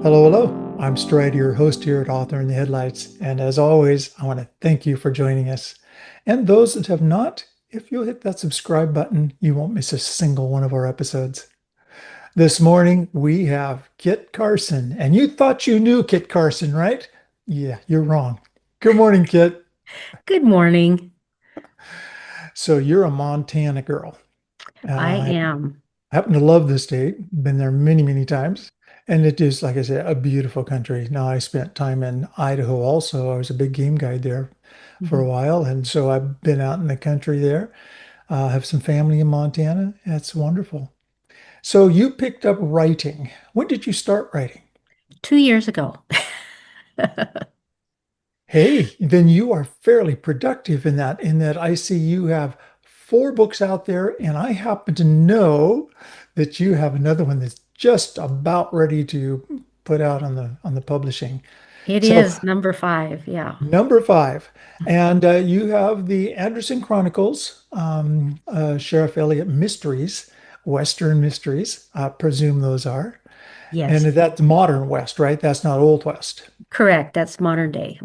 Hello, hello. I'm Strider, your host here at Author in the Headlights. And as always, I want to thank you for joining us. And those that have not, if you'll hit that subscribe button, you won't miss a single one of our episodes. This morning, we have Kit Carson. And you thought you knew Kit Carson, right? Yeah, you're wrong. Good morning, Kit. Good morning. So you're a Montana girl. I I am. happen to love the state, been there many, many times. And it is, like I said, a beautiful country. Now, I spent time in Idaho also. I was a big game guide there for a Mhm. while. And so I've been out in the country there. Have some family in Montana. That's wonderful. So you picked up writing. When did you start writing? 2 years ago. Hey, then you are fairly productive in that I see you have four books out there, and I happen to know that you have another one that's just about ready to put out on the publishing. It So is number 5. Yeah. number five, and you have the Anderson Chronicles, Sheriff Elliot Mysteries, Western Mysteries, I presume those are, and Yes. that's modern West, right? That's not Old West. Correct. That's modern day.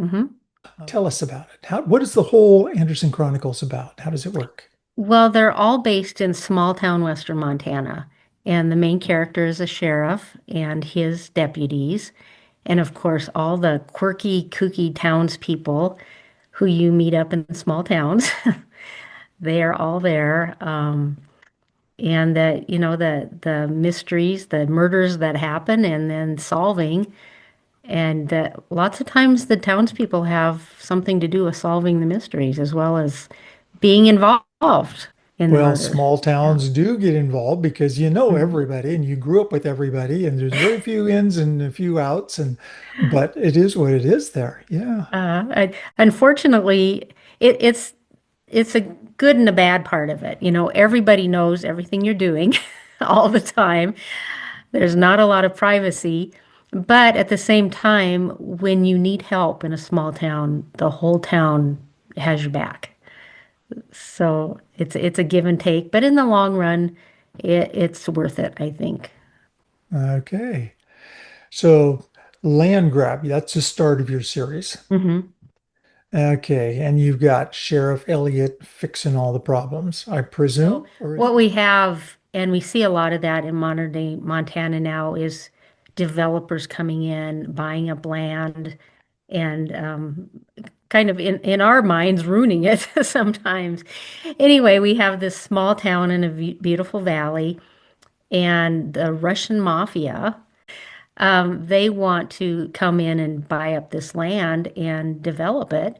Tell us about it. What is the whole Anderson Chronicles about? How does it work? Well, they're all based in small town Western Montana. And the main character is a sheriff and his deputies. And of course, all the quirky, kooky townspeople who you meet up in small towns. They are all there. And the mysteries, the murders that happen, and then solving. And lots of times the townspeople have something to do with solving the mysteries as well as being involved in the Well, murders. small Yeah. towns do get involved because you know Mhm. everybody and you grew up with everybody and there's very few ins and a few outs and but it is what it is there. Yeah. Unfortunately, it's a good and a bad part of it. Everybody knows everything you're doing all the time. There's not a lot of privacy, but at the same time, when you need help in a small town, the whole town has your back. So it's a give and take, but in the long run, it's worth it, I think. Okay. So land grab, that's the start of your series. hmm Okay. And you've got Sheriff Elliot fixing all the problems, I So presume, or what we have, and we see a lot of that in modern day Montana now, is developers coming in, buying up land, and kind of in our minds ruining it sometimes. Anyway, we have this small town in a beautiful valley, and the Russian mafia. They want to come in and buy up this land and develop it,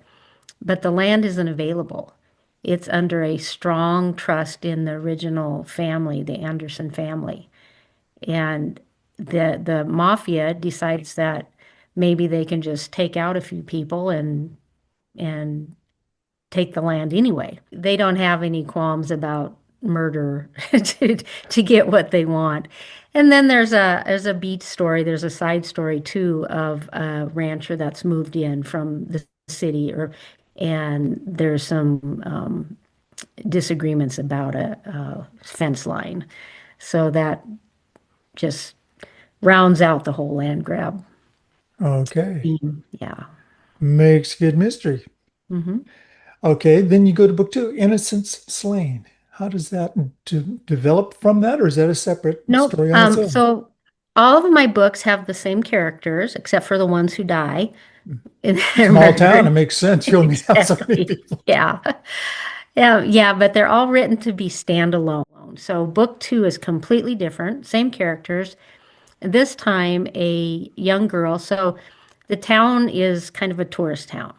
but the land isn't available. It's under a strong trust in the original family, the Anderson family. And the mafia decides that maybe they can just take out a few people and take the land anyway. They don't have any qualms about murder to get what they want. And then there's a beat story, there's a side story too of a rancher that's moved in from the city or and there's some disagreements about a fence line. So that just rounds out the whole land grab okay. theme. Yeah. Makes good mystery. hmm Okay, then you go to book two, Innocence Slain. How does that develop from that, or is that a separate Nope. story on its own? So all of my books have the same characters, except for the ones who die in their Small town, it murder. makes sense. You only have so many Exactly. people. Yeah. Yeah, yeah, but they're all written to be standalone. So book two is completely different, same characters. This time, a young girl. So the town is kind of a tourist town.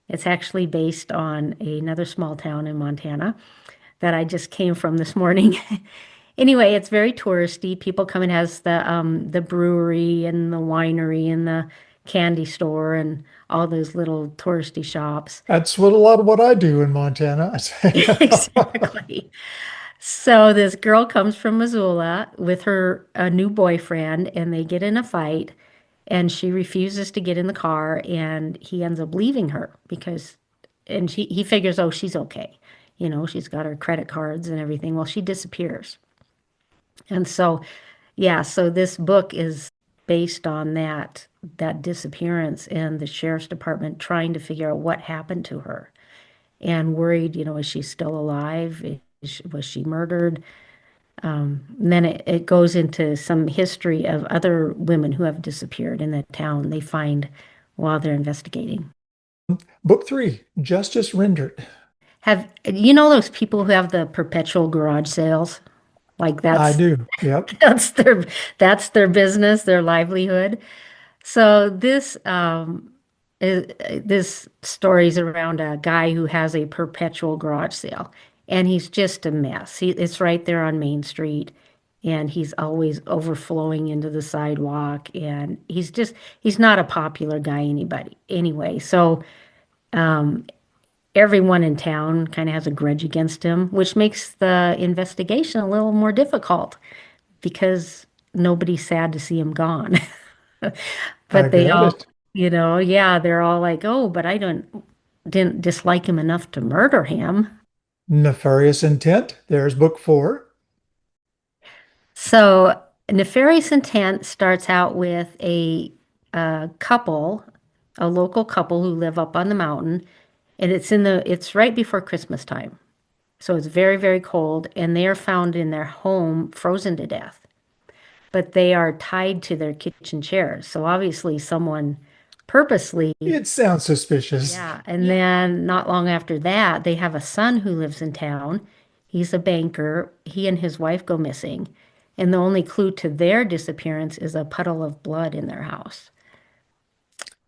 It's actually based on another small town in Montana that I just came from this morning. Anyway, it's very touristy. People come and has the brewery and the winery and the candy store and all those little touristy shops. That's what a lot of what I do in Montana. Exactly. So this girl comes from Missoula with her a new boyfriend, and they get in a fight, and she refuses to get in the car, and he ends up leaving her and he figures, oh, she's okay. She's got her credit cards and everything. Well, she disappears. And so, yeah, so this book is based on that disappearance and the sheriff's department trying to figure out what happened to her and worried, is she still alive? Was she murdered? And then it goes into some history of other women who have disappeared in the town they find while they're investigating. Book three, Justice Rendered. Have you know those people who have the perpetual garage sales? Like I that's do. Yep. that's their that's their business, their livelihood. So this story is around a guy who has a perpetual garage sale, and he's just a mess. It's right there on Main Street, and he's always overflowing into the sidewalk, and he's not a popular guy anybody anyway. So everyone in town kind of has a grudge against him, which makes the investigation a little more difficult because nobody's sad to see him gone. I But they bet all, it. yeah, they're all like, "Oh, but I didn't dislike him enough to murder him." Nefarious Intent. There's book four. So, Nefarious Intent starts out with a couple, a local couple who live up on the mountain, and it's right before Christmas time. So it's very, very cold, and they are found in their home frozen to death. But they are tied to their kitchen chairs. So obviously someone purposely, It sounds suspicious. yeah. And then not long after that, they have a son who lives in town. He's a banker. He and his wife go missing. And the only clue to their disappearance is a puddle of blood in their house.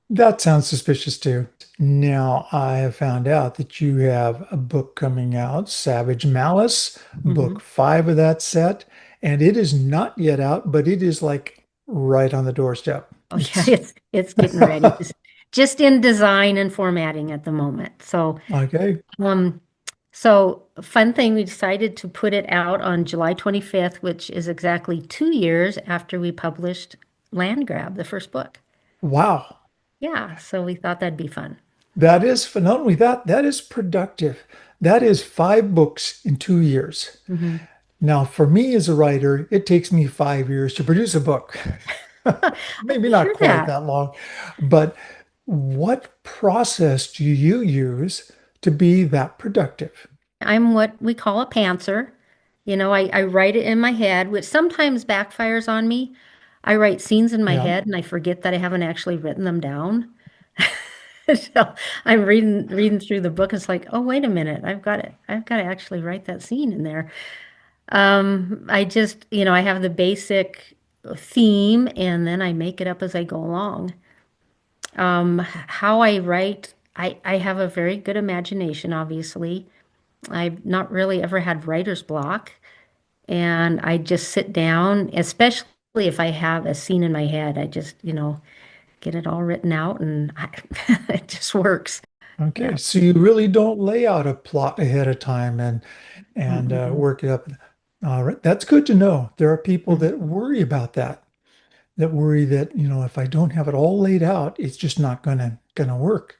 That sounds suspicious too. Now, I have found out that you have a book coming out, Savage Malice, book Hmm. five of that set, and it is not yet out, but it is like right on the doorstep. Oh yeah, It's it's getting ready. Just in design and formatting at the moment. okay. Um, So, fun thing, we decided to put it out on July 25th, which is exactly 2 years after we published Land Grab, the first book. Wow. Yeah, so we thought that'd be fun. That is not only that, that is productive. That is five books in 2 years. Hmm. Now, for me as a writer, it takes me 5 years to produce a book. I Maybe can not hear quite that. that long, but what process do you use to be that productive? I'm what we call a pantser. I write it in my head, which sometimes backfires on me. I write scenes in my Yeah. head and I forget that I haven't actually written them down. So I'm reading through the book. It's like, oh, wait a minute, I've got to actually write that scene in there. I just, I have the basic theme and then I make it up as I go along. How I write, I have a very good imagination, obviously. I've not really ever had writer's block, and I just sit down, especially if I have a scene in my head. I just, get it all written out and it just works. Okay. Yeah. So you really don't lay out a plot ahead of time and Mm-mm. work it up. All right. That's good to know. There are people Mhm. that worry about that, that worry that, if I don't have it all laid out, it's just not gonna work.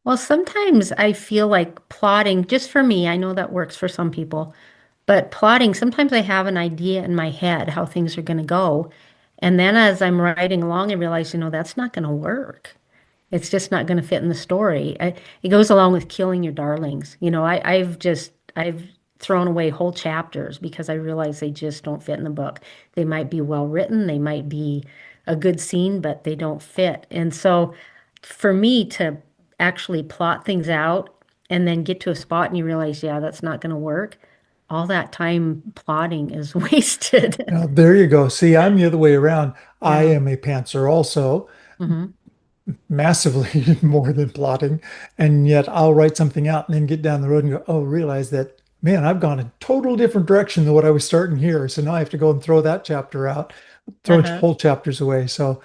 Well, sometimes I feel like plotting, just for me, I know that works for some people, but plotting, sometimes I have an idea in my head how things are going to go. And then as I'm writing along, I realize, that's not going to work. It's just not going to fit in the story. It goes along with killing your darlings. I've thrown away whole chapters because I realize they just don't fit in the book. They might be well written, they might be a good scene, but they don't fit. And so for me to actually plot things out and then get to a spot and you realize, yeah, that's not going to work, all that time plotting is wasted. Now, there you go. See, I'm the other way around. I Yeah. am a pantser also, Hmm. massively more than plotting. And yet I'll write something out and then get down the road and go, oh, realize that, man, I've gone a total different direction than what I was starting here. So now I have to go and throw that chapter out, throw Uh-huh. whole chapters away. So,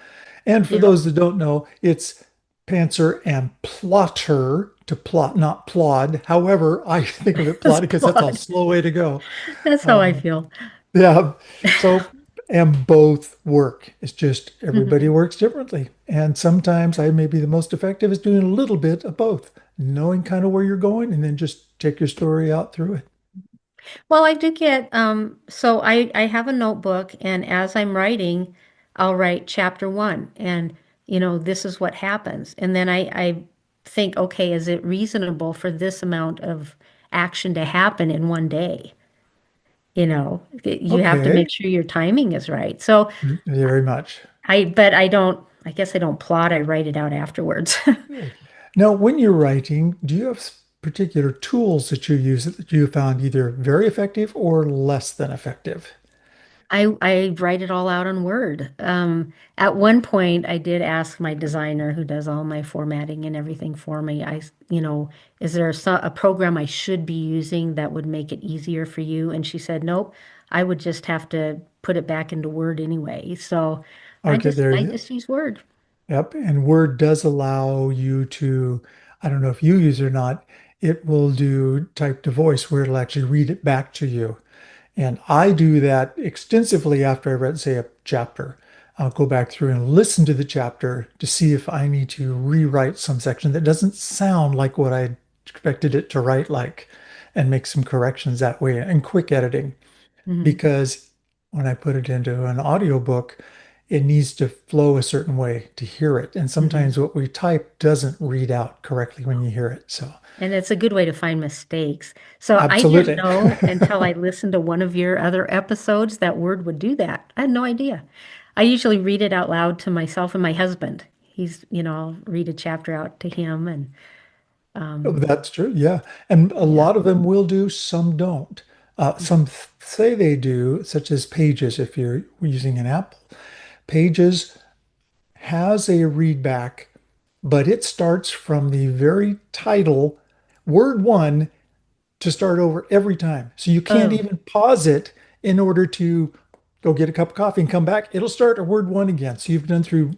and for Yep. those that don't know, it's pantser and plotter to plot, not plod. However, I think of it It's plotting because that's a plot. slow way to go. That's how I Um, feel. yeah. So, and both work. It's just everybody Mhm. works differently. And sometimes I may be the most effective is doing a little bit of both, knowing kind of where you're going and then just take your story out through it. Well, I do get so I have a notebook and as I'm writing, I'll write chapter one, and this is what happens. And then I think, okay, is it reasonable for this amount of action to happen in one day? You have to Okay, make sure your timing is right. So very much. but I guess I don't plot, I write it out afterwards. Good. Now, when you're writing, do you have particular tools that you use that you found either very effective or less than effective? I write it all out on Word. At one point, I did ask my designer who does all my formatting and everything for me, is there a program I should be using that would make it easier for you? And she said, nope, I would just have to put it back into Word anyway. So I Okay, just there I you just use Word. Yep. And Word does allow you to, I don't know if you use it or not, it will do type to voice where it'll actually read it back to you. And I do that extensively after I read, say, a chapter. I'll go back through and listen to the chapter to see if I need to rewrite some section that doesn't sound like what I expected it to write like, and make some corrections that way and quick editing. Mhm. Because when I put it into an audiobook, it needs to flow a certain way to hear it. And Mhm. sometimes what we type doesn't read out correctly when you hear it. So, And it's a good way to find mistakes. So I didn't absolutely. know until I listened to one of your other episodes that Word would do that. I had no idea. I usually read it out loud to myself and my husband. I'll read a chapter out to him and um That's true. Yeah. And a yeah. lot of them will do, some don't. Some say they do, such as Pages, if you're using an Apple. Pages has a readback, but it starts from the very title, word one, to start over every time. So you can't Oh, even pause it in order to go get a cup of coffee and come back. It'll start at word one again. So you've done through,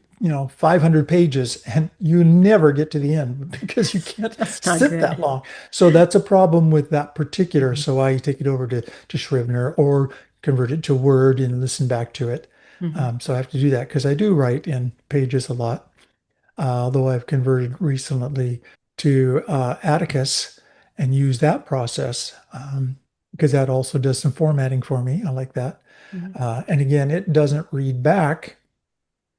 500 pages and you never get to the end because you can't that's not sit that good. long. So that's a problem with that particular. Mhm. So I take it over to Scrivener or convert it to Word and listen back to it. Mhm. So I have to do that because I do write in Pages a lot, although I've converted recently to Atticus and use that process because that also does some formatting for me. I like that. Mhm. And again, it doesn't read back.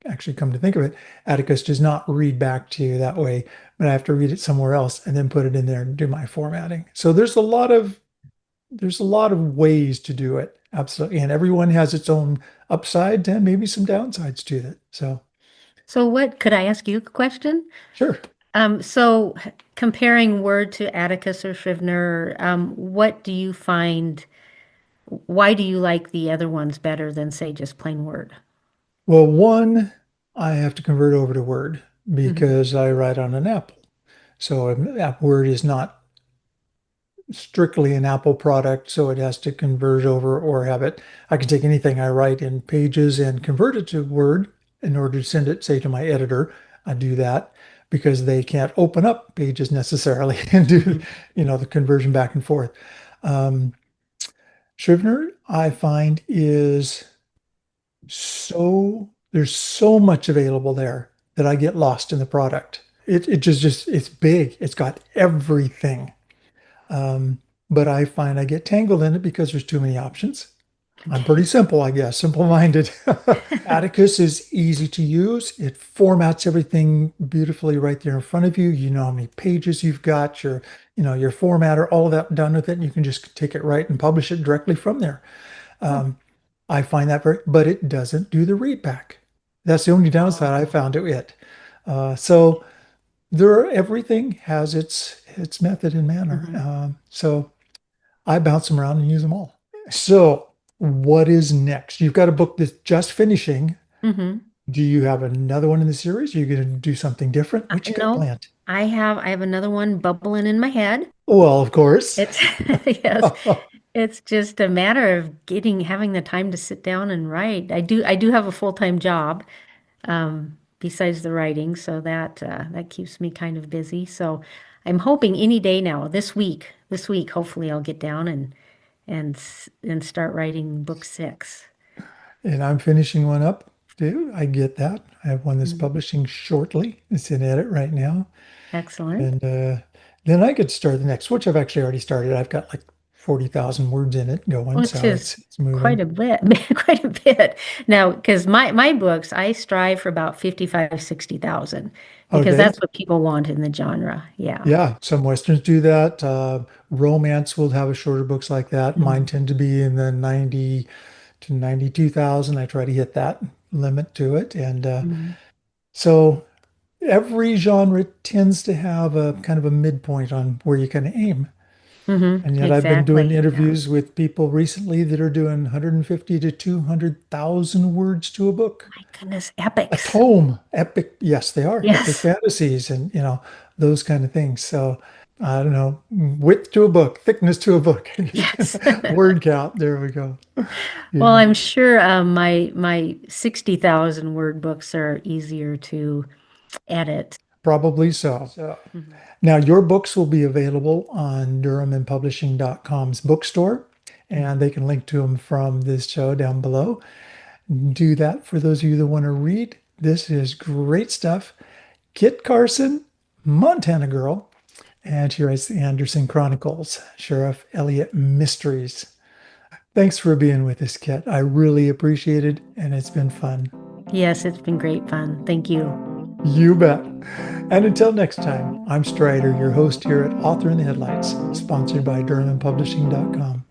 Actually, come to think of it, Atticus does not read back to you that way, but I have to read it somewhere else and then put it in there and do my formatting. So there's a lot of ways to do it. Absolutely. And everyone has its own upside and maybe some downsides to it. So So what could I ask you a question? sure. So comparing Word to Atticus or Scrivener, what do you find, why do you like the other ones better than say just plain Word? Well, one, I have to convert over to Word Hmm. because I write on an Apple. So Word is not strictly an Apple product, so it has to convert over or have it. I can take anything I write in Pages and convert it to Word in order to send it, say, to my editor. I do that because they can't open up Pages necessarily and do, Hmm. the conversion back and forth. Um, Scrivener, I find, is there's so much available there that I get lost in the product. It just it's big. It's got everything. Um, but I find I get tangled in it because there's too many options. I'm pretty Okay. simple, I guess, simple-minded. Atticus is easy to use. It formats everything beautifully right there in front of you. You know how many pages you've got, your formatter, all of that done with it. And you can just take it right and publish it directly from there. Oh. Um, I find that but it doesn't do the read back. That's the only downside I Oh. found it. So everything has its method and manner. Hmm. So I bounce them around and use them all. So what is next? You've got a book that's just finishing. Hmm. Do you have another one in the series? Are you going to do something different? What you got No, planned? I have another one bubbling in my head. Well, of course. It's yes, it's just a matter of having the time to sit down and write. I do have a full-time job besides the writing, so that keeps me kind of busy. So I'm hoping any day now, this week, hopefully I'll get down and start writing book six. And I'm finishing one up too. I get that. I have one that's Mhm. publishing shortly. It's in edit right now. Excellent. And then I could start the next, which I've actually already started. I've got like 40,000 words in it going, which so is it's quite moving. a bit, quite a bit. Now, because my books, I strive for about 55, 60,000 because Okay. that's what people want in the genre. Yeah. Yeah, some Westerns do that. Romance will have a shorter books like that. Mine Mhm. tend to be in the 90 to 92,000. I try to hit that limit to it. And Mhm. so every genre tends to have a kind of a midpoint on where you kind of aim. And yet I've been doing Exactly. Yeah. interviews with people recently that are doing 150 to 200,000 words to a book. My goodness, A epics. tome, epic, yes, they are epic Yes. fantasies and those kind of things. So I don't know, width to a book, thickness to a book, Yes. word count. There we go. Well, Yeah, I'm sure my 60,000 word books are easier to edit. probably so. Mhm. Now, your books will be available on DurhamandPublishing.com's bookstore, and Mhm. they can link to them from this show down below. Do that for those of you that want to read. This is great stuff. Kit Carson, Montana Girl, and she writes the Anderson Chronicles, Sheriff Elliot Mysteries. Thanks for being with us, Kit. I really appreciate it, and it's been fun. Yes, it's been great fun. Thank you. You bet. And until next time, I'm Strider, your host here at Author in the Headlights, sponsored by DurhamandPublishing.com.